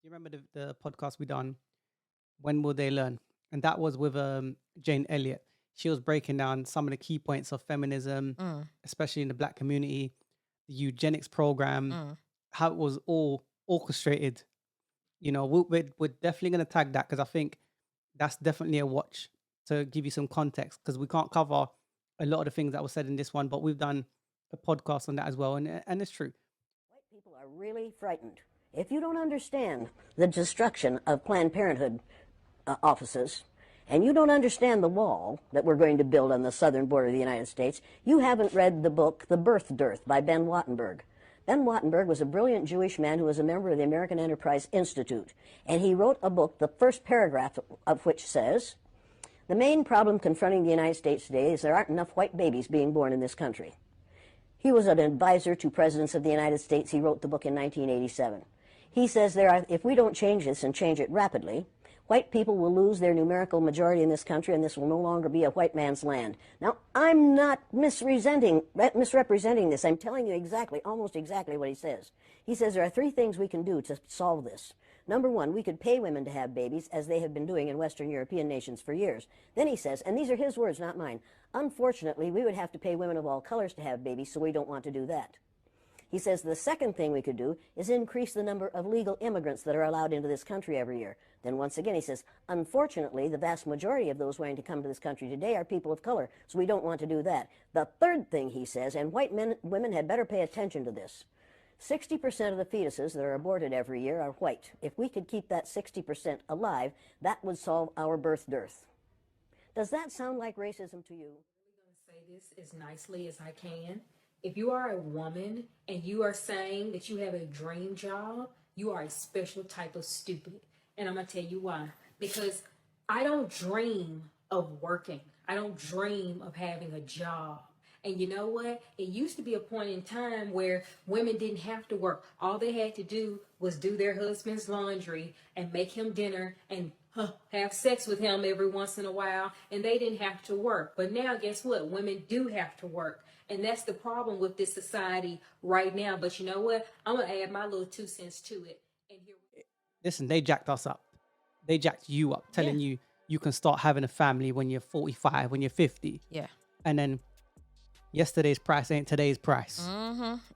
You remember the podcast we done, When Will They Learn? And that was with Jane Elliot. She was breaking down some of the key points of feminism, Mm, especially in the black community, the eugenics program, mm. how it was all orchestrated. We're definitely going to tag that because I think that's definitely a watch to give you some context because we can't cover a lot of the things that were said in this one, but we've done a podcast on that as well. And it's true. White people are really frightened. If you don't understand the destruction of Planned Parenthood offices, and you don't understand the wall that we're going to build on the southern border of the United States, you haven't read the book The Birth Dearth by Ben Wattenberg. Ben Wattenberg was a brilliant Jewish man who was a member of the American Enterprise Institute, and he wrote a book, the first paragraph of which says, "The main problem confronting the United States today is there aren't enough white babies being born in this country." He was an advisor to presidents of the United States. He wrote the book in 1987. He says if we don't change this and change it rapidly, white people will lose their numerical majority in this country, and this will no longer be a white man's land. Now, I'm not misrepresenting this. I'm telling you almost exactly what he says. He says there are three things we can do to solve this. Number one, we could pay women to have babies, as they have been doing in Western European nations for years. Then he says, and these are his words, not mine, "Unfortunately, we would have to pay women of all colors to have babies, so we don't want to do that." He says the second thing we could do is increase the number of legal immigrants that are allowed into this country every year. Then once again he says, unfortunately, the vast majority of those wanting to come to this country today are people of color, so we don't want to do that. The third thing he says, and women had better pay attention to this, 60% of the fetuses that are aborted every year are white. If we could keep that 60% alive, that would solve our birth dearth. Does that sound like racism to you? I'm going to say this as nicely as I can. If you are a woman and you are saying that you have a dream job, you are a special type of stupid. And I'm going to tell you why. Because I don't dream of working. I don't dream of having a job. And you know what? It used to be a point in time where women didn't have to work. All they had to do was do their husband's laundry and make him dinner and have sex with him every once in a while, and they didn't have to work. But now, guess what? Women do have to work. And that's the problem with this society right now. But you know what? I'm going to add my little 2 cents to it. And here Listen, they jacked us up. They jacked you up, telling you you can start having a family when you're 45, when you're 50. Yeah. And then yesterday's price ain't today's price.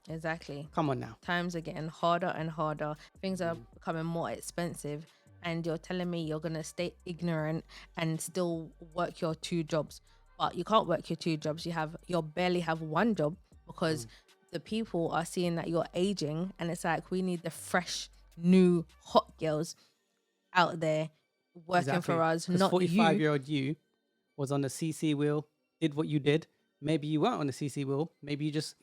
Exactly. Come on now. Times are getting harder and harder. Things are becoming more expensive. And you're telling me you're going to stay ignorant and still work your 2 jobs. But you can't work your 2 jobs. You'll barely have 1 job because the people are seeing that you're aging. And it's like, we need the fresh, new, hot girls out there working for us, not 45-year-old you was on the CC wheel, did what you did. Maybe you weren't on the CC wheel. Maybe you just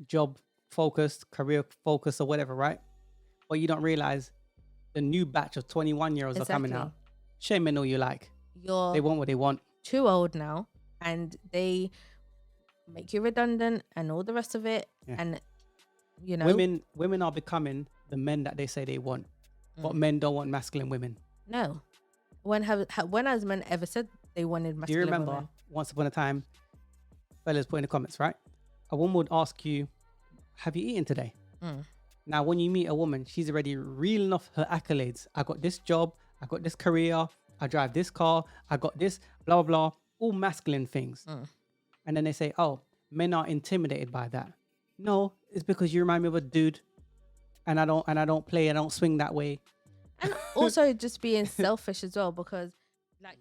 job focused, career focused, or whatever, right? But you don't realize the new batch of 21-year-olds are coming out. Shame and all you like. They want what they want. Too old now, and they make you redundant and all the rest of it. Yeah. And you know, women are becoming the men that they say they want, but men don't want masculine women. No. When has men ever said they wanted masculine? Do you remember women? once upon a time, fellas put in the comments, right? A woman would ask you, "Have you eaten today?" Now, when you meet a woman, she's already reeling off her accolades. I got this job, I got this career, I drive this car, I got this, blah, blah, blah, all masculine things. And then they say, oh, men are intimidated by that. No, it's because you remind me of a dude and I don't swing that way. And also just being selfish as well, because like